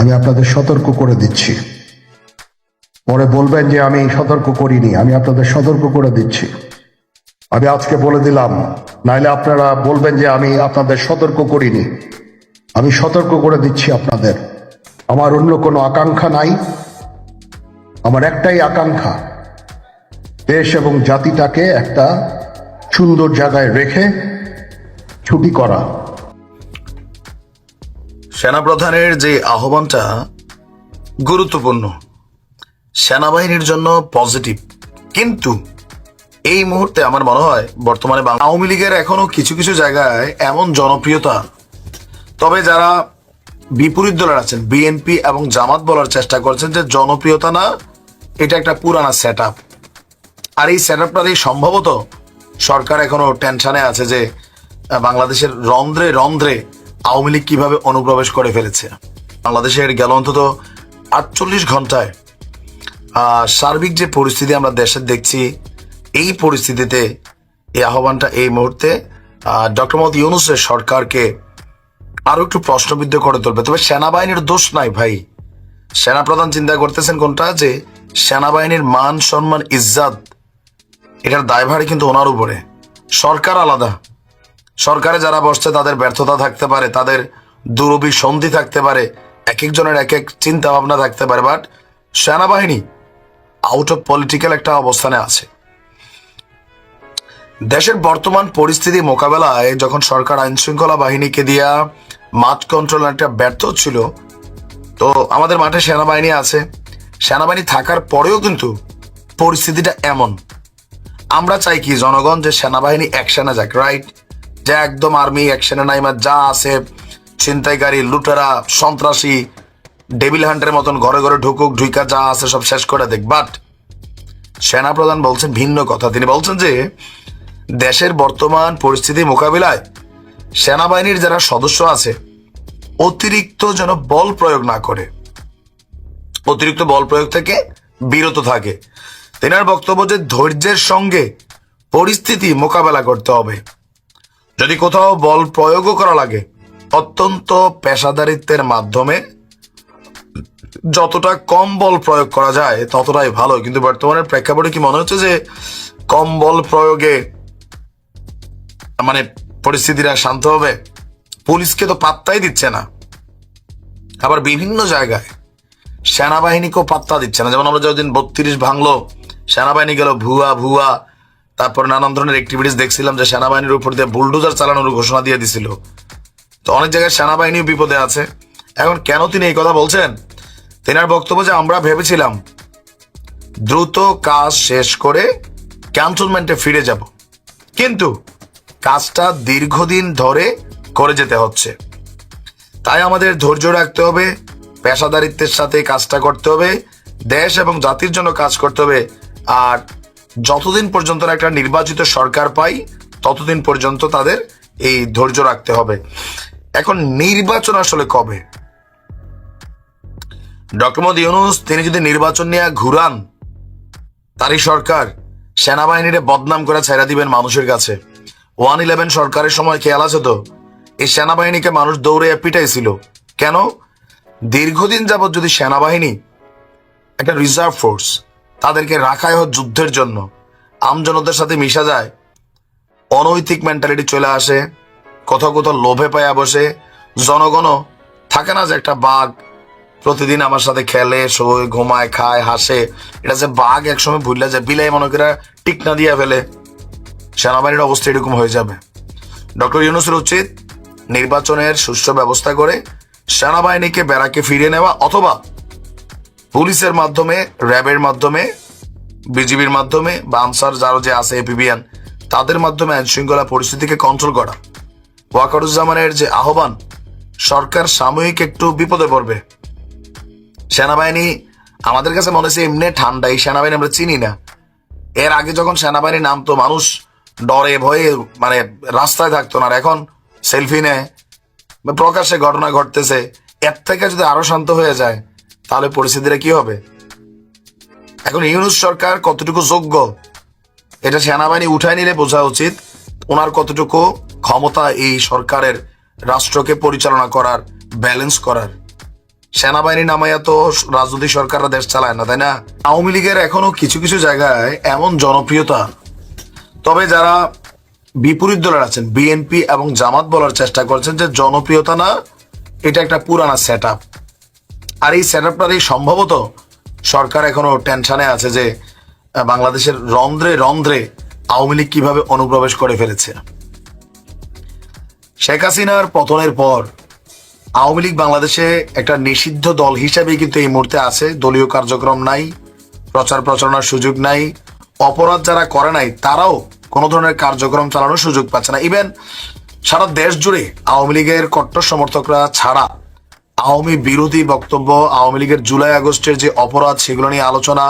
আমি আপনাদের সতর্ক করে দিচ্ছি। পরে বলবেন যে আমি সতর্ক করিনি, আমি আপনাদের সতর্ক করে দিচ্ছি। আমি আজকে বলে দিলাম, নাইলে আপনারা বলবেন যে আমি আপনাদের সতর্ক করিনি। আমি সতর্ক করে দিচ্ছি আপনাদের। আমার অন্য কোনো আকাঙ্ক্ষা নাই, আমার একটাই আকাঙ্ক্ষা, দেশ এবং জাতিটাকে একটা সুন্দর জায়গায় রেখে ছুটি করা। সেনাপ্রধানের যে আহ্বানটা গুরুত্বপূর্ণ, সেনাবাহিনীর জন্য পজিটিভ, কিন্তু এই মুহূর্তে আমার মনে হয় বর্তমানে আওয়ামী লীগের এখনো কিছু কিছু জায়গায় এমন জনপ্রিয়তা, তবে যারা বিপরীত দলের আছেন বিএনপি এবং জামাত বলার চেষ্টা করছেন যে জনপ্রিয়তা না, এটা একটা পুরানা সেট আপ। আর এই সেট আপটারই সম্ভবত সরকার এখনো টেনশনে আছে যে বাংলাদেশের রন্ধ্রে রন্ধ্রে আওয়ামী লীগ কিভাবে অনুপ্রবেশ করে ফেলেছে। বাংলাদেশের গেল অন্তত 48 ঘন্টায় সার্বিক যে পরিস্থিতি আমরা দেশে দেখছি, এই পরিস্থিতিতে এই আহ্বানটা এই মুহূর্তে ডক্টর মোহাম্মদ ইউনূসের সরকারকে আরো একটু প্রশ্নবিদ্ধ করে তুলবে। তবে সেনাবাহিনীর দোষ নাই ভাই, সেনাপ্রধান চিন্তা করতেছেন কোনটা, যে সেনাবাহিনীর মান সম্মান ইজ্জত এটার দায়ভার কিন্তু ওনার উপরে। সরকার আলাদা, সরকারে যারা বসছে তাদের ব্যর্থতা থাকতে পারে, তাদের দুরভিসন্ধি থাকতে পারে, এক একজনের এক এক চিন্তা ভাবনা থাকতে পারে, বাট সেনাবাহিনী আউট অফ পলিটিক্যাল একটা অবস্থানে আছে। দেশের বর্তমান পরিস্থিতি মোকাবেলায় যখন সরকার আইন শৃঙ্খলা বাহিনীকে দিয়া মাঠ কন্ট্রোল একটা ব্যর্থ ছিল, তো আমাদের মাঠে সেনাবাহিনী আছে। সেনাবাহিনী থাকার পরেও কিন্তু পরিস্থিতিটা এমন, আমরা চাই কি জনগণ যে সেনাবাহিনী অ্যাকশনে যাক, রাইট? যে একদম আর্মি অ্যাকশনে নাই, যা আছে ছিনতাইকারী, লুটেরা, সন্ত্রাসী, ডেভিল হান্টের মতন ঘরে ঘরে ঢুকুক, ঢুইকা যা আছে সব শেষ করে দেখ। বাট সেনাপ্রধান বলছেন ভিন্ন কথা। তিনি বলছেন যে দেশের বর্তমান পরিস্থিতি মোকাবিলায় সেনাবাহিনীর যারা সদস্য আছে অতিরিক্ত যেন বল প্রয়োগ না করে, অতিরিক্ত বল প্রয়োগ থেকে বিরত থাকে। তেনার বক্তব্য যে ধৈর্যের সঙ্গে পরিস্থিতি মোকাবেলা করতে হবে, যদি কোথাও বল প্রয়োগও করা লাগে অত্যন্ত পেশাদারিত্বের মাধ্যমে যতটা কম বল প্রয়োগ করা যায় ততটাই ভালো। কিন্তু বর্তমানের প্রেক্ষাপটে কি মনে হচ্ছে যে কম বল প্রয়োগে মানে পরিস্থিতিটা শান্ত হবে? পুলিশকে তো পাত্তাই দিচ্ছে না, আবার বিভিন্ন জায়গায় সেনাবাহিনীকেও পাত্তা দিচ্ছে না। যেমন আমরা যতদিন 32 ভাঙলো, সেনাবাহিনী গেল ভুয়া ভুয়া, তারপর নানান ধরনের অ্যাক্টিভিটিস দেখছিলাম যে সেনাবাহিনীর উপর দিয়ে বুলডোজার চালানোর ঘোষণা দিয়ে দিছিল। তো অনেক জায়গায় সেনাবাহিনীও বিপদে আছে। এখন কেন তিনি এই কথা বলছেন? তেনার বক্তব্য যে আমরা ভেবেছিলাম দ্রুত কাজ শেষ করে ক্যান্টনমেন্টে ফিরে যাব, কিন্তু কাজটা দীর্ঘদিন ধরে করে যেতে হচ্ছে। তাই আমাদের ধৈর্য রাখতে হবে, পেশাদারিত্বের সাথে কাজটা করতে হবে, দেশ এবং জাতির জন্য কাজ করতে হবে। আর যতদিন পর্যন্ত একটা নির্বাচিত সরকার পাই ততদিন পর্যন্ত তাদের এই ধৈর্য রাখতে হবে। এখন নির্বাচন আসলে কবে? ডক্টর মোহাম্মদ ইউনূস তিনি যদি নির্বাচন নিয়ে ঘুরান, তারই সরকার সেনাবাহিনীরে বদনাম করে ছেড়ে দিবেন মানুষের কাছে। 111 সরকারের সময় খেয়াল আছে তো, এই সেনাবাহিনীকে মানুষ দৌড়ে পিটাইছিল কেন? দীর্ঘদিন যাবৎ যদি সেনাবাহিনী একটা রিজার্ভ ফোর্স, তাদেরকে রাখাই হোক যুদ্ধের জন্য, আমজনতার সাথে মিশা যায়, অনৈতিক মেন্টালিটি চলে আসে, কোথাও কোথাও লোভে পায়া বসে। জনগণও থাকে না যে একটা বাঘ প্রতিদিন আমার সাথে খেলে, শোয়, ঘুমায়, খায়, হাসে, এটা যে বাঘ একসময় ভুললে যায়, বিলাই মনে করে টিকনা দিয়ে ফেলে। সেনাবাহিনীর অবস্থা এরকম হয়ে যাবে। ডক্টর ইউনূসের উচিত নির্বাচনের সুষ্ঠু ব্যবস্থা করে সেনাবাহিনীকে ব্যারাকে ফিরিয়ে নেওয়া, অথবা পুলিশের মাধ্যমে, র্যাবের মাধ্যমে, বিজিবির মাধ্যমে বা আনসার যারা যে আছে এপিবিএন, তাদের মাধ্যমে আইন শৃঙ্খলা পরিস্থিতিকে কন্ট্রোল করা। ওয়াকারুজ্জামানের যে আহ্বান, সরকার সাময়িক একটু বিপদে পড়বে। সেনাবাহিনী আমাদের কাছে মনে হচ্ছে এমনি ঠান্ডা, এই সেনাবাহিনী আমরা চিনি না। এর আগে যখন সেনাবাহিনী নামতো মানুষ ডরে ভয়ে রাস্তায় থাকতো না, আর এখন সেলফি নেয়, প্রকাশ্যে ঘটনা ঘটতেছে। এর থেকে যদি আরো শান্ত হয়ে যায় তাহলে পরিস্থিতিটা কি হবে? এখন ইউনূস সরকার কতটুকু যোগ্য এটা সেনাবাহিনী উঠায় নিলে বোঝা উচিত ওনার কতটুকু ক্ষমতা এই সরকারের রাষ্ট্রকে পরিচালনা করার, ব্যালেন্স করার। সেনাবাহিনী নামাইয়া তো রাজনৈতিক সরকাররা দেশ চালায় না, তাই না? আওয়ামী লীগের এখনো কিছু কিছু জায়গায় এমন জনপ্রিয়তা, তবে যারা বিপরীত দলের আছেন বিএনপি এবং জামাত বলার চেষ্টা করছেন যে জনপ্রিয়তা না, এটা একটা পুরানা সেট আপ। আর এই সেট আপটারই সম্ভবত সরকার এখনো টেনশনে আছে যে বাংলাদেশের রন্ধ্রে রন্ধ্রে আওয়ামী লীগ কিভাবে অনুপ্রবেশ করে ফেলেছে। শেখ হাসিনার পতনের পর আওয়ামী লীগ বাংলাদেশে একটা নিষিদ্ধ দল হিসেবে কিন্তু এই মুহূর্তে আছে। দলীয় কার্যক্রম নাই, প্রচার প্রচারণার সুযোগ নাই, অপরাধ যারা করে নাই তারাও কোনো ধরনের কার্যক্রম চালানোর সুযোগ পাচ্ছে না। ইভেন সারা দেশ জুড়ে আওয়ামী লীগের কট্টর সমর্থকরা ছাড়া আওয়ামী বিরোধী বক্তব্য, আওয়ামী লীগের জুলাই আগস্টের যে অপরাধ সেগুলো নিয়ে আলোচনা,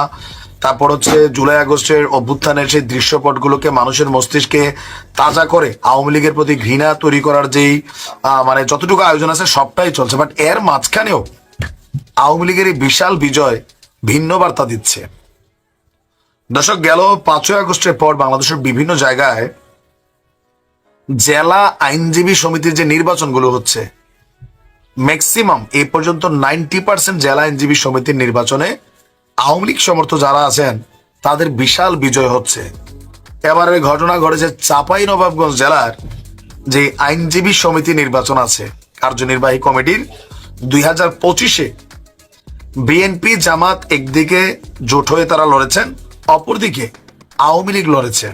তারপর হচ্ছে জুলাই আগস্টের অভ্যুত্থানের সেই দৃশ্যপটগুলোকে মানুষের মস্তিষ্কে তাজা করে আওয়ামী লীগের প্রতি ঘৃণা তৈরি করার যেই মানে যতটুকু আয়োজন আছে সবটাই চলছে। বাট এর মাঝখানেও আওয়ামী লীগের এই বিশাল বিজয় ভিন্ন বার্তা দিচ্ছে। দর্শক, গেল 5ই আগস্টের পর বাংলাদেশের বিভিন্ন জায়গায় জেলা আইনজীবী সমিতির যে নির্বাচনগুলো হচ্ছে, ম্যাক্সিমাম এই পর্যন্ত 90% জেলা আইনজীবী সমিতির নির্বাচনে আওয়ামী লীগ সমর্থক যারা আছেন তাদের বিশাল বিজয় হচ্ছে। এবারের ঘটনা ঘটেছে চাঁপাইনবাবগঞ্জ জেলার যে আইনজীবী সমিতি নির্বাচন আছে কার্যনির্বাহী কমিটির 2025-এ বিএনপি জামাত একদিকে জোট হয়ে তারা লড়েছেন, অপরদিকে আওয়ামী লীগ লড়েছে।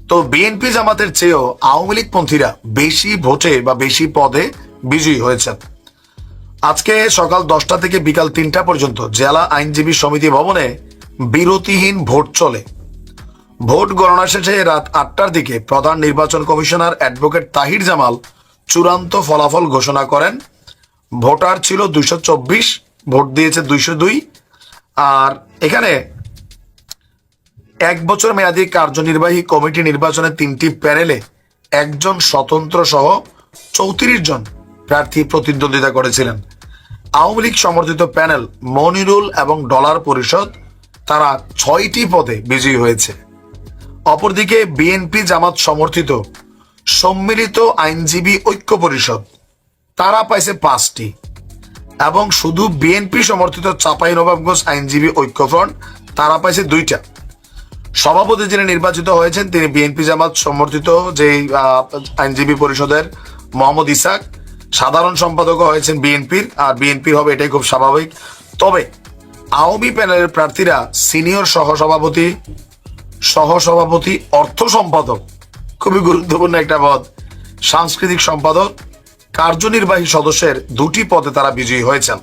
তো বিএনপি জামাতের চেয়েও আওয়ামী লীগ পন্থীরা বেশি ভোটে বা বেশি পদে বিজয়ী হয়েছেন। আজকে সকাল 10টা থেকে বিকাল 3টা পর্যন্ত জেলা আইনজীবী সমিতি ভবনে বিরতিহীন ভোট চলে। ভোট গণনা শেষে রাত 8টার দিকে প্রধান নির্বাচন কমিশনার অ্যাডভোকেট তাহির জামাল চূড়ান্ত ফলাফল ঘোষণা করেন। ভোটার ছিল 224, ভোট দিয়েছে 202। আর এখানে 1 বছর মেয়াদী কার্যনির্বাহী কমিটি নির্বাচনে 3টি প্যানেলে একজন স্বতন্ত্র সহ 34 জন প্রার্থী প্রতিদ্বন্দ্বিতা করেছিলেন। আওয়ামী লীগ সমর্থিত প্যানেল মনিরুল এবং ডলার পরিষদ তারা 6টি পদে বিজয়ী হয়েছে। অপরদিকে বিএনপি জামাত সমর্থিত সম্মিলিত আইনজীবী ঐক্য পরিষদ তারা পাইছে 5টি, এবং শুধু বিএনপি সমর্থিত চাঁপাইনবাবগঞ্জ আইনজীবী ঐক্য ফ্রন্ট তারা পাইছে 2টা। সভাপতি যিনি নির্বাচিত হয়েছেন তিনি বিএনপি জামাত সমর্থিত যে আইনজীবী পরিষদের মোহাম্মদ ইসাক, সাধারণ সম্পাদক হয়েছেন বিএনপির, আর বিএনপির হবে এটাই খুব স্বাভাবিক। তবে আওয়ামী প্যানেলের প্রার্থীরা সিনিয়র সহসভাপতি, অর্থ সম্পাদক, খুবই গুরুত্বপূর্ণ একটা পদ, সাংস্কৃতিক সম্পাদক, কার্যনির্বাহী সদস্যের 2টি পদে তারা বিজয়ী হয়েছেন।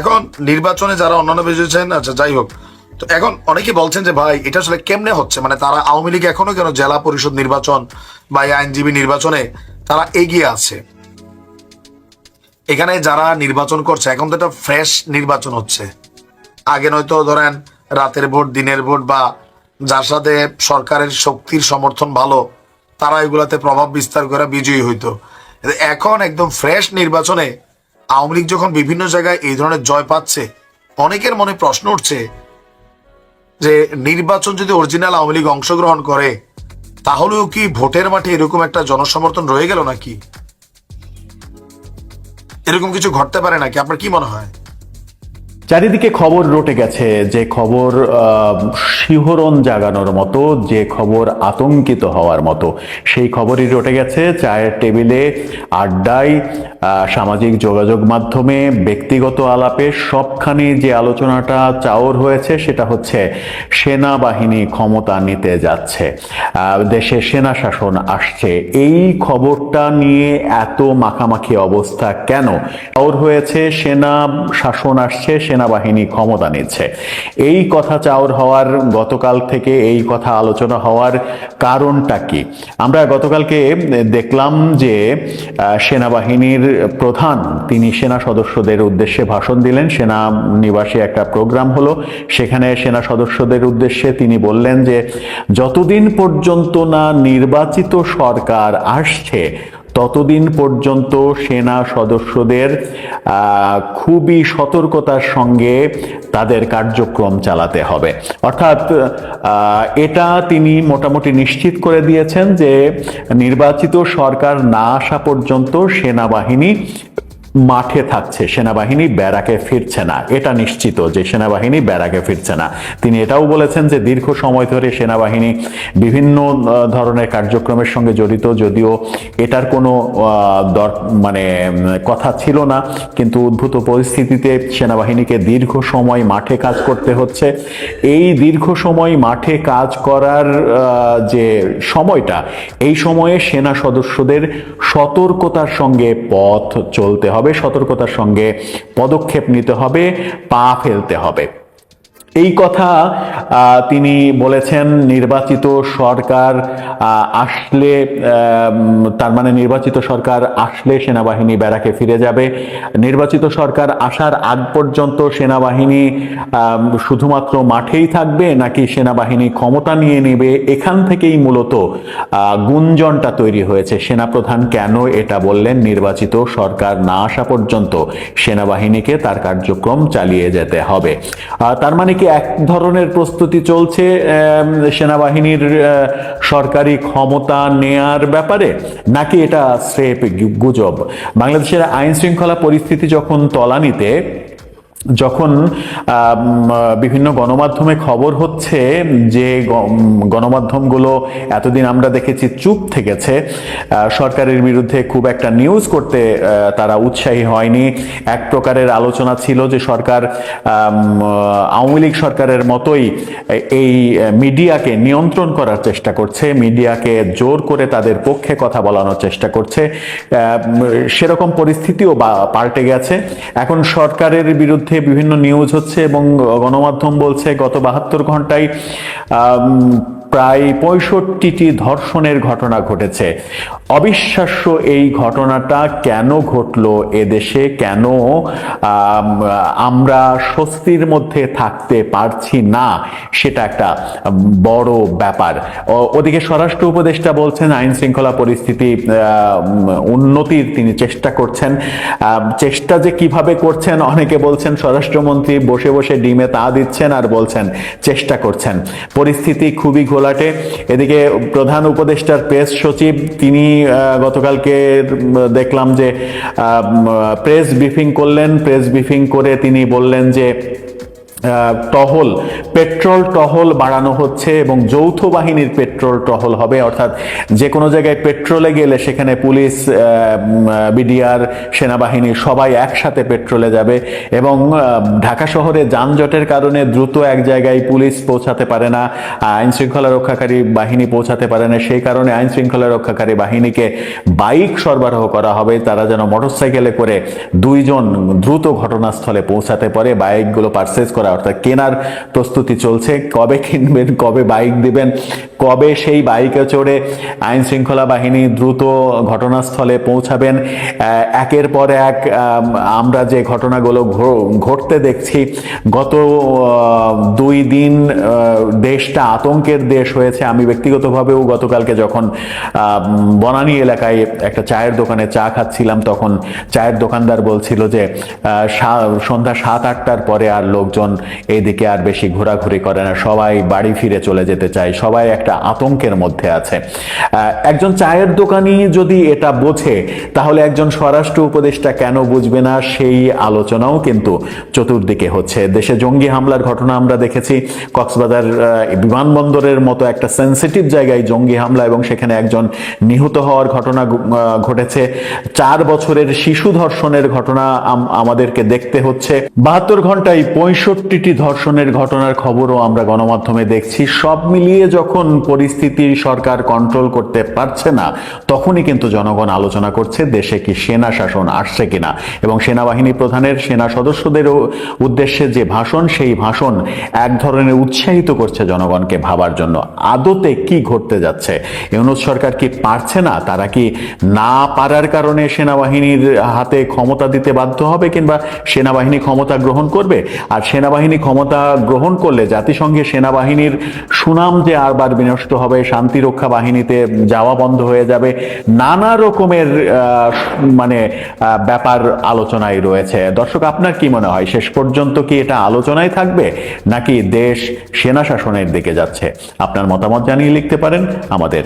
এখন নির্বাচনে যারা অন্যান্য বিজয়ী হয়েছেন, আচ্ছা যাই হোক, তো এখন অনেকে বলছেন যে ভাই এটা আসলে কেমনে হচ্ছে, মানে তারা আওয়ামী লীগ এখনো কেন জেলা পরিষদ নির্বাচন বা আইনজীবী নির্বাচনে তারা এগিয়ে আছে। এখানে যারা নির্বাচন করছে এখন তো একটা ফ্রেশ নির্বাচন হচ্ছে। আগে নয়তো ধরেন রাতের ভোট, দিনের ভোট, বা যার সাথে সরকারের শক্তির সমর্থন ভালো তারা এগুলাতে প্রভাব বিস্তার করে বিজয়ী হইতো। এখন একদম ফ্রেশ নির্বাচনে আওয়ামী লীগ যখন বিভিন্ন জায়গায় এই ধরনের জয় পাচ্ছে, অনেকের মনে প্রশ্ন উঠছে যে নির্বাচন যদি অরিজিনাল আওয়ামী লীগ অংশগ্রহণ করে তাহলেও কি ভোটের মাঠে এরকম একটা জনসমর্থন রয়ে গেল নাকি, এরকম কিছু ঘটতে পারে নাকি? আপনার কি মনে হয়? চারিদিকে খবর রটে গেছে, যে খবর শিহরণ জাগানোর মতো, যে খবর আতঙ্কিত হওয়ার মতো, সেই খবরই রটে গেছে চায়ের টেবিলে, আড্ডায়, সামাজিক যোগাযোগ মাধ্যমে, ব্যক্তিগত আলাপে, সবখানে যে আলোচনাটা চাওর হয়েছে সেটা হচ্ছে সেনাবাহিনী ক্ষমতা নিতে যাচ্ছে, দেশে সেনা শাসন আসছে। এই খবরটা নিয়ে এত মাখামাখি অবস্থা কেন? চাওর হয়েছে সেনা শাসন আসছে, সেনাবাহিনী ক্ষমতা নিচ্ছে। এই কথা চাওর হওয়ার, গতকাল থেকে এই কথা আলোচনা হওয়ার কারণটা কি? আমরা গতকালকে দেখলাম যে সেনাবাহিনীর প্রধান তিনি সেনা সদস্যদের উদ্দেশ্যে ভাষণ দিলেন। সেনা নিবাসে একটা প্রোগ্রাম হলো, সেখানে সেনা সদস্যদের উদ্দেশ্যে তিনি বললেন যে যতদিন পর্যন্ত না নির্বাচিত সরকার আসছে ততদিন পর্যন্ত সেনা সদস্যদের খুবই সতর্কতার সঙ্গে তাদের কার্যক্রম চালাতে হবে। অর্থাৎ এটা তিনি মোটামুটি নিশ্চিত করে দিয়েছেন যে নির্বাচিত সরকার না আসা পর্যন্ত সেনাবাহিনী মাঠে থাকছে, সেনাবাহিনী ব্যারাকে ফিরছে না। এটা নিশ্চিত যে সেনাবাহিনী ব্যারাকে ফিরছে না। তিনি এটাও বলেছেন যে দীর্ঘ সময় ধরে সেনাবাহিনী বিভিন্ন ধরনের কার্যক্রমের সঙ্গে জড়িত, যদিও এটার কোনো মানে কথা ছিল না, কিন্তু উদ্ভূত পরিস্থিতিতে সেনাবাহিনীকে দীর্ঘ সময় মাঠে কাজ করতে হচ্ছে। এই দীর্ঘ সময় মাঠে কাজ করার যে সময়টা, এই সময়ে সেনা সদস্যদের সতর্কতার সঙ্গে পথ চলতে হবে, সতর্কতার সঙ্গে পদক্ষেপ নিতে হবে, পা ফেলতে হবে। এই কথা তিনি বলেছেন। নির্বাচিত সরকার আসলে, তার মানে নির্বাচিত সরকার আসলে সেনাবাহিনী ব্যারাকে ফিরে যাবে। নির্বাচিত সরকার আসার আগ পর্যন্ত সেনাবাহিনী শুধুমাত্র মাঠেই থাকবে, নাকি সেনাবাহিনী ক্ষমতা নিয়ে নেবে? এখান থেকেই মূলত গুঞ্জনটা তৈরি হয়েছে। সেনাপ্রধান কেন এটা বললেন, নির্বাচিত সরকার না আসা পর্যন্ত সেনাবাহিনীকে তার কার্যক্রম চালিয়ে যেতে হবে। তার মানে কি এক ধরনের প্রস্তুতি চলছে সেনাবাহিনীর সরকারি ক্ষমতা নেয়ার ব্যাপারে, নাকি এটা স্রেফ গুজব? বাংলাদেশের আইন শৃঙ্খলা পরিস্থিতি যখন তলানিতে, যখন বিভিন্ন গণমাধ্যমে খবর হচ্ছে যে গণমাধ্যমগুলো এতদিন আমরা দেখেছি চুপ থেকেছে, সরকারের বিরুদ্ধে খুব একটা নিউজ করতে তারা উৎসাহী হয়নি। এক প্রকারের আলোচনা ছিল যে সরকার আওয়ামী লীগ সরকারের মতোই এই মিডিয়াকে নিয়ন্ত্রণ করার চেষ্টা করছে, মিডিয়াকে জোর করে তাদের পক্ষে কথা বলানোর চেষ্টা করছে। সেরকম পরিস্থিতিও পাল্টে গেছে। এখন সরকারের বিরুদ্ধে বিভিন্ন নিউজ হচ্ছে এবং গণমাধ্যম বলছে গত 72 ঘন্টায় প্রায় 65টি ধর্ষণের ঘটনা ঘটেছে। অবিশ্বাস্য এই ঘটনাটা কেন ঘটলো এদেশে, কেন আমরা স্বস্তির মধ্যে থাকতে পারছি না, সেটা একটা বড় ব্যাপার। ওদিকে স্বরাষ্ট্র উপদেষ্টা বলছেন আইন শৃঙ্খলা পরিস্থিতি উন্নতির তিনি চেষ্টা করছেন। চেষ্টা যে কিভাবে করছেন, অনেকে বলছেন স্বরাষ্ট্রমন্ত্রী বসে বসে ডিমে তা দিচ্ছেন আর বলছেন চেষ্টা করছেন। পরিস্থিতি খুবই ঘোলাটে। এদিকে প্রধান উপদেষ্টার প্রেস সচিব তিনি গতকালকে দেখলাম যে প্রেস ব্রিফিং করলেন। প্রেস ব্রিফিং করে তিনি বললেন যে পেট্রোল টহল বাড়ানো হচ্ছে এবং যৌথ বাহিনীর পেট্রোল টহল হবে, অর্থাৎ যে কোনো জায়গায় পেট্রোলে গেলে সেখানে পুলিশ, বিডিআর, সেনাবাহিনী সবাই একসাথে পেট্রোলে যাবে এবং ঢাকা শহরে যানজটের কারণে দ্রুত এক জায়গায় পুলিশ পৌঁছাতে পারে না, আইন শৃঙ্খলা রক্ষাকারী বাহিনী পৌঁছাতে পারে না। সেই কারণে আইন শৃঙ্খলা রক্ষাকারী বাহিনীকে বাইক সরবরাহ করা হবে, তারা যেন মোটরসাইকেলে করে 2 জন দ্রুত ঘটনাস্থলে পৌঁছাতে পারে। বাইকগুলো পারচেজ করা, অর্থাৎ কেনার প্রস্তুতি চলছে। কবে কিনবেন, কবে বাইক দিবেন, কবে সেই বাইকে চড়ে আইন শৃঙ্খলা বাহিনী দ্রুত ঘটনাস্থলে পৌঁছাবেন। একের পর এক আমরা যে ঘটনাগুলো ঘটতে দেখছি, গত 2 দিন দেশটা আতঙ্কের দেশ হয়েছে। আমি ব্যক্তিগতভাবেও গতকালকে যখন বনানী এলাকায় একটা চায়ের দোকানে চা খাচ্ছিলাম, তখন চায়ের দোকানদার বলছিল যে সন্ধ্যা 7-8টার পরে আর লোকজন এইদিকে আর বেশি ঘোরাঘুরি করে না, সবাই বাড়ি ফিরে চলে যেতে চায়, সবাই একটা আতঙ্কের মধ্যে আছে। একজন চায়ের দোকানি যদি এটা বোঝে, তাহলে একজন স্বরাষ্ট্র উপদেষ্টা কেন বুঝবে না? সেই আলোচনাও কিন্তু চতুর্দিকে হচ্ছে। দেশে জঙ্গি হামলার ঘটনা আমরা দেখেছি, কক্সবাজার বিমানবন্দরের মতো একটা সেন্সিটিভ জায়গায় জঙ্গি হামলা এবং সেখানে একজন নিহত হওয়ার ঘটনা ঘটেছে। 4 বছরের শিশু ধর্ষণের ঘটনা আমাদেরকে দেখতে হচ্ছে। 72 ঘন্টায় 65টি ধর্ষণের ঘটনার খবরও আমরা গণমাধ্যমে দেখছি। সব মিলিয়ে যখন পরিস্থিতি সরকার কন্ট্রোল করতে পারছে না, তখনই কিন্তু জনগণ আলোচনা করছে দেশে কি সেনা শাসন আসছে কিনা। এবং সেনাবাহিনী প্রধানের সেনা সদস্যদের উদ্দেশ্যে যে ভাষণ, সেই ভাষণ এক ধরনের উৎসাহিত করছে জনগণকে ভাবার জন্য আদতে কি ঘটতে যাচ্ছে। ইউনূস সরকার কি পারছে না? তারা কি না পারার কারণে সেনাবাহিনীর হাতে ক্ষমতা দিতে বাধ্য হবে, কিংবা সেনাবাহিনী ক্ষমতা গ্রহণ করবে? আর সেনাবাহিনী ক্ষমতা গ্রহণ করলে জাতিসংঘে সেনাবাহিনীর সুনাম যে আরবার বিনষ্ট হবে, শান্তিরক্ষা বাহিনীতে যাওয়া বন্ধ হয়ে যাবে, নানা রকমের ব্যাপার আলোচনায় রয়েছে। দর্শক, আপনার কি মনে হয়, শেষ পর্যন্ত কি এটা আলোচনায় থাকবে, নাকি দেশ সেনা শাসনের দিকে যাচ্ছে? আপনার মতামত জানিয়ে লিখতে পারেন আমাদের